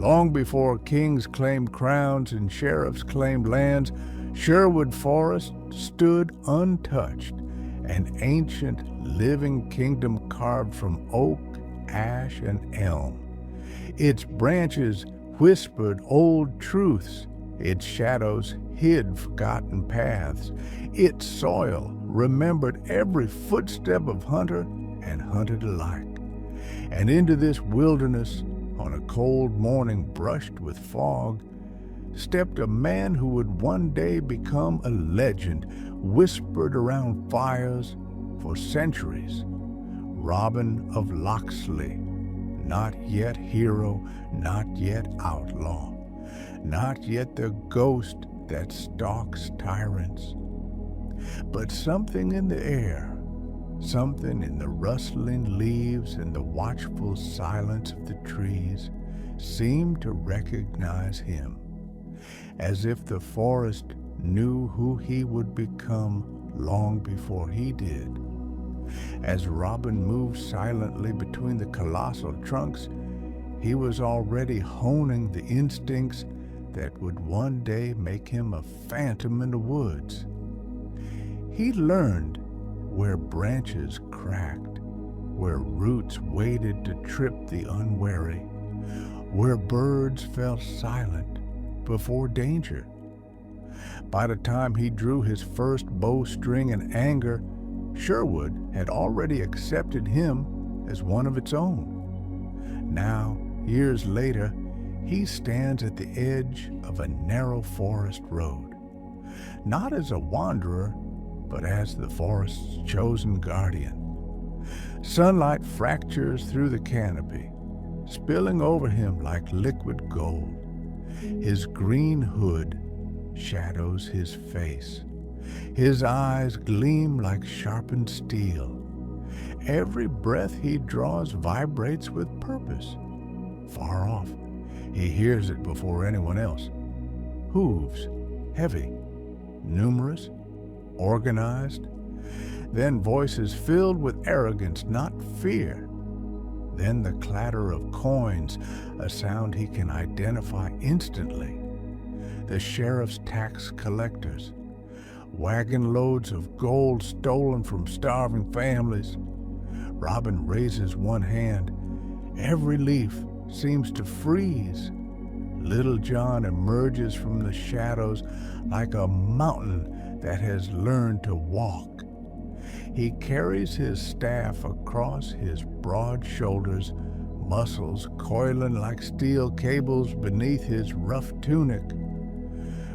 Long before kings claimed crowns and sheriffs claimed lands, Sherwood Forest stood untouched, an ancient living kingdom carved from oak, ash, and elm. Its branches whispered old truths, its shadows hid forgotten paths, its soil remembered every footstep of hunter and hunted alike. And into this wilderness, on a cold morning brushed with fog, stepped a man who would one day become a legend, whispered around fires for centuries. Robin of Locksley, not yet hero, not yet outlaw, not yet the ghost that stalks tyrants. But something in the air, something in the rustling leaves and the watchful silence of the trees seemed to recognize him, as if the forest knew who he would become long before he did. As Robin moved silently between the colossal trunks, he was already honing the instincts that would one day make him a phantom in the woods. He learned where branches cracked, where roots waited to trip the unwary, where birds fell silent before danger. By the time he drew his first bowstring in anger, Sherwood had already accepted him as one of its own. Now, years later, he stands at the edge of a narrow forest road, not as a wanderer, but as the forest's chosen guardian. Sunlight fractures through the canopy, spilling over him like liquid gold. His green hood shadows his face. His eyes gleam like sharpened steel. Every breath he draws vibrates with purpose. Far off, he hears it before anyone else. Hooves, heavy, numerous, organized. Then voices filled with arrogance, not fear. Then the clatter of coins, a sound he can identify instantly. The sheriff's tax collectors, wagon loads of gold stolen from starving families. Robin raises one hand. Every leaf seems to freeze. Little John emerges from the shadows like a mountain that has learned to walk. He carries his staff across his broad shoulders, muscles coiling like steel cables beneath his rough tunic.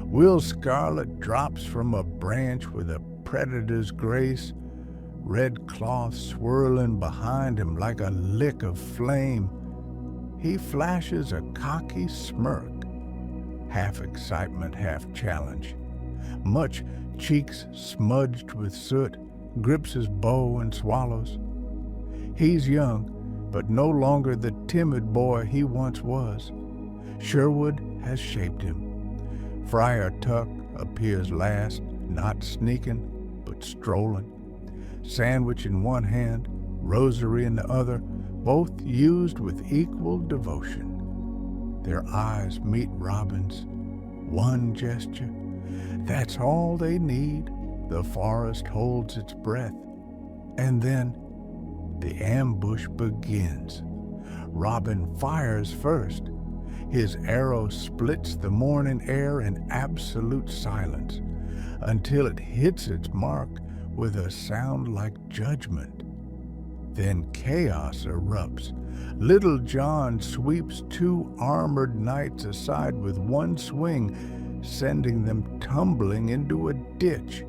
Will Scarlet drops from a branch with a predator's grace, red cloth swirling behind him like a lick of flame. He flashes a cocky smirk, half excitement, half challenge. Much cheeks smudged with soot, grips his bow and swallows. He's young, but no longer the timid boy he once was. Sherwood has shaped him. Friar Tuck appears last, not sneaking, but strolling. Sandwich in one hand, rosary in the other, both used with equal devotion. Their eyes meet Robin's. One gesture. That's all they need. The forest holds its breath. And then the ambush begins. Robin fires first. His arrow splits the morning air in absolute silence until it hits its mark with a sound like judgment. Then chaos erupts. Little John sweeps two armored knights aside with one swing, sending them tumbling into a ditch.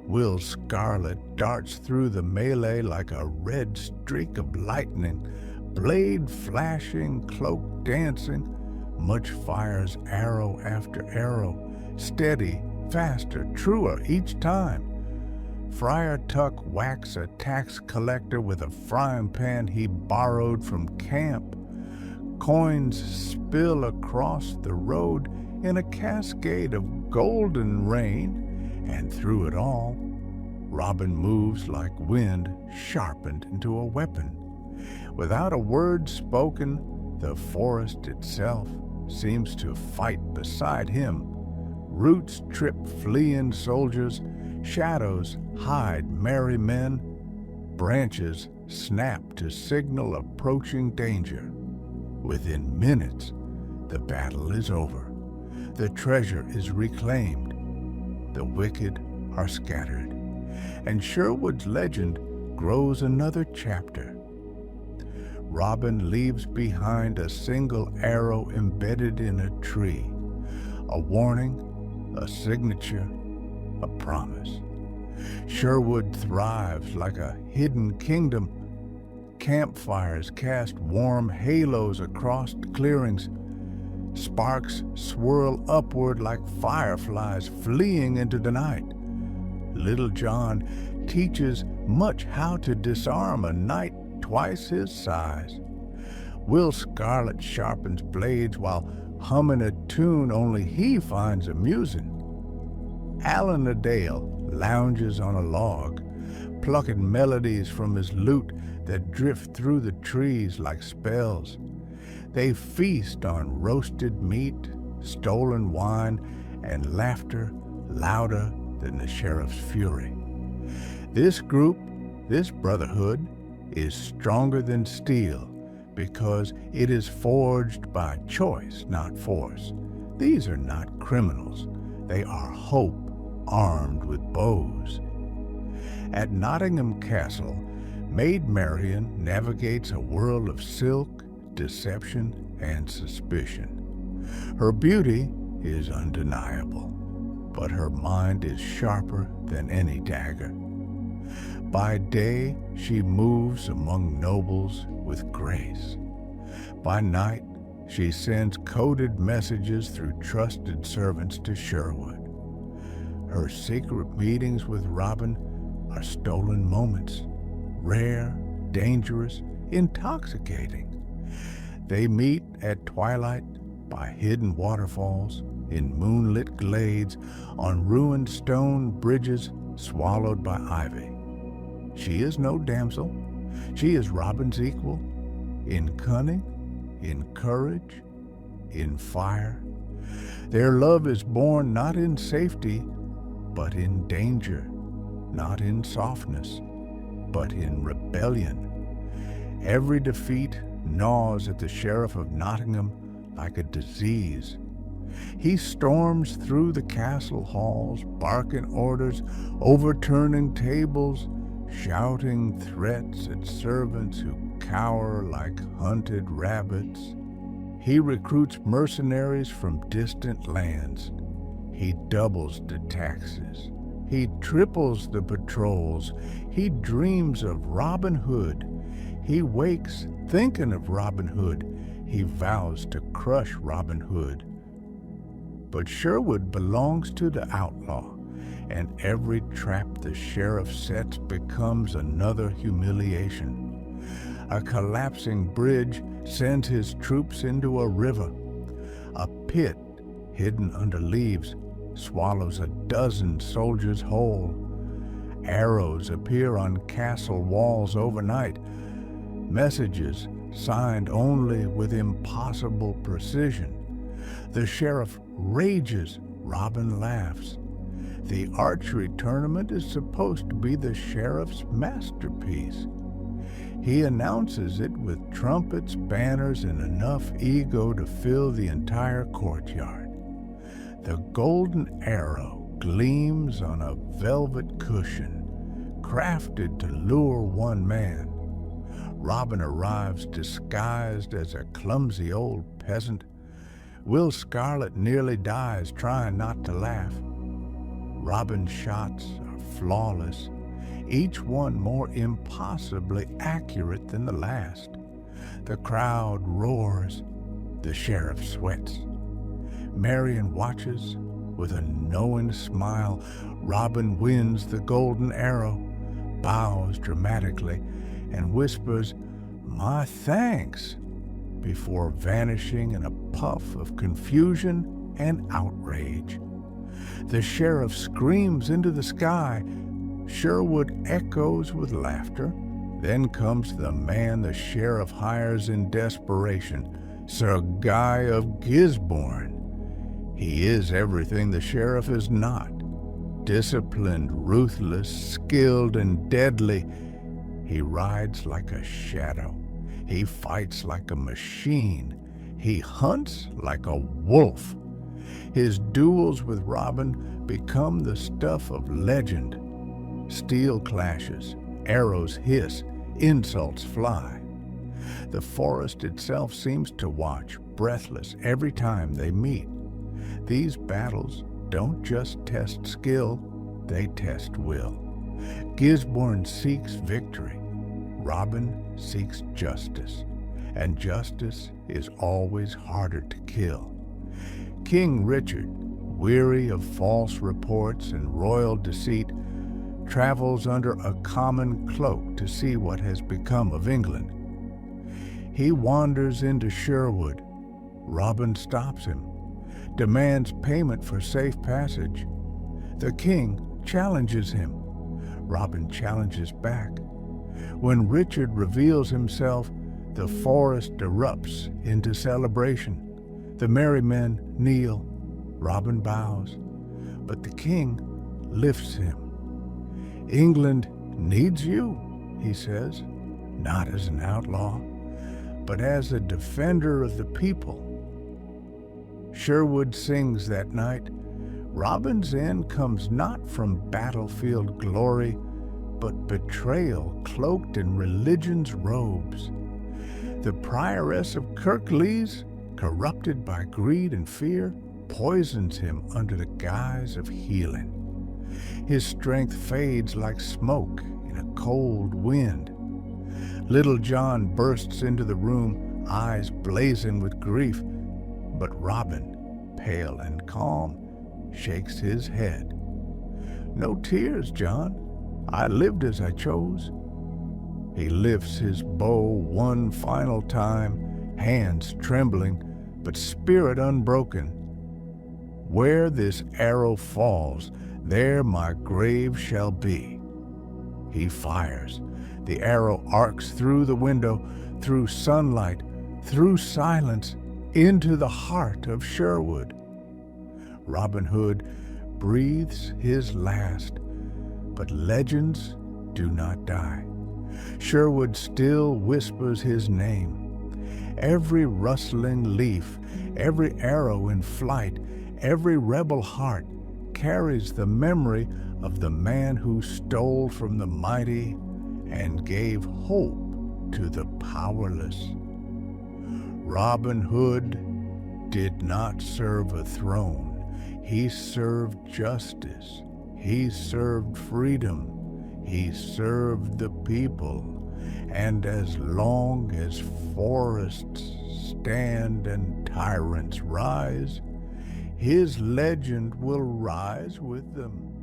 Will Scarlet darts through the melee like a red streak of lightning, blade flashing, cloak dancing. Much fires arrow after arrow, steady, faster, truer each time. Friar Tuck whacks a tax collector with a frying pan he borrowed from camp. Coins spill across the road in a cascade of golden rain, and through it all, Robin moves like wind sharpened into a weapon. Without a word spoken, The forest itself seems to fight beside him. Roots trip fleeing soldiers, shadows hide merry men, branches snap to signal approaching danger. Within minutes, the battle is over. The treasure is reclaimed. The wicked are scattered. And Sherwood's legend grows another chapter. Robin leaves behind a single arrow embedded in a tree. A warning, a signature, a promise. Sherwood thrives like a hidden kingdom. Campfires cast warm halos across the clearings. Sparks swirl upward like fireflies fleeing into the night. Little John teaches much how to disarm a knight twice his size. Will Scarlet sharpens blades while humming a tune only he finds amusing. Alan a Dale lounges on a log, plucking melodies from his lute that drift through the trees like spells. They feast on roasted meat, stolen wine, and laughter louder than the sheriff's fury. This group, this brotherhood, is stronger than steel because it is forged by choice, not force. These are not criminals. They are hope armed with bows. At Nottingham Castle, Maid Marian navigates a world of silk, deception, and suspicion. Her beauty is undeniable, but her mind is sharper than any dagger. By day, she moves among nobles with grace. By night, she sends coded messages through trusted servants to Sherwood. Her secret meetings with Robin are stolen moments, rare, dangerous, intoxicating. They meet at twilight by hidden waterfalls, in moonlit glades, on ruined stone bridges swallowed by ivy. She is no damsel. She is Robin's equal, in cunning, in courage, in fire. Their love is born not in safety, but in danger, not in softness, but in rebellion. Every defeat gnaws at the Sheriff of Nottingham like a disease. He storms through the castle halls, barking orders, overturning tables, shouting threats at servants who cower like hunted rabbits. He recruits mercenaries from distant lands. He doubles the taxes. He triples the patrols. He dreams of Robin Hood. He wakes thinking of Robin Hood. He vows to crush Robin Hood. But Sherwood belongs to the outlaw, and every trap the sheriff sets becomes another humiliation. A collapsing bridge sends his troops into a river. A pit hidden under leaves swallows a dozen soldiers whole. Arrows appear on castle walls overnight. Messages signed only with impossible precision. The sheriff rages. Robin laughs. The archery tournament is supposed to be the sheriff's masterpiece. He announces it with trumpets, banners, and enough ego to fill the entire courtyard. The golden arrow gleams on a velvet cushion, crafted to lure one man. Robin arrives disguised as a clumsy old peasant. Will Scarlet nearly dies trying not to laugh. Robin's shots are flawless, each one more impossibly accurate than the last. The crowd roars. The sheriff sweats. Marian watches with a knowing smile. Robin wins the golden arrow, bows dramatically, and whispers, "My thanks," before vanishing in a puff of confusion and outrage. The sheriff screams into the sky. Sherwood echoes with laughter. Then comes the man the sheriff hires in desperation, Sir Guy of Gisborne. He is everything the sheriff is not. Disciplined, ruthless, skilled, and deadly. He rides like a shadow. He fights like a machine. He hunts like a wolf. His duels with Robin become the stuff of legend. Steel clashes, arrows hiss, insults fly. The forest itself seems to watch, breathless, every time they meet. These battles don't just test skill, they test will. Gisborne seeks victory. Robin seeks justice. And justice is always harder to kill. King Richard, weary of false reports and royal deceit, travels under a common cloak to see what has become of England. He wanders into Sherwood. Robin stops him, demands payment for safe passage. The king challenges him. Robin challenges back. When Richard reveals himself, the forest erupts into celebration. The merry men kneel. Robin bows, but the king lifts him. England needs you, he says, not as an outlaw, but as a defender of the people. Sherwood sings that night. Robin's end comes not from battlefield glory, but betrayal cloaked in religion's robes. The prioress of Kirklees, corrupted by greed and fear, poisons him under the guise of healing. His strength fades like smoke in a cold wind. Little John bursts into the room, eyes blazing with grief, but Robin, pale and calm, shakes his head. No tears, John. I lived as I chose. He lifts his bow one final time, hands trembling, but spirit unbroken. Where this arrow falls, there my grave shall be. He fires. The arrow arcs through the window, through sunlight, through silence, into the heart of Sherwood. Robin Hood breathes his last, but legends do not die. Sherwood still whispers his name. Every rustling leaf, every arrow in flight, every rebel heart carries the memory of the man who stole from the mighty and gave hope to the powerless. Robin Hood did not serve a throne. He served justice. He served freedom. He served the people. And as long as forests stand and tyrants rise, his legend will rise with them.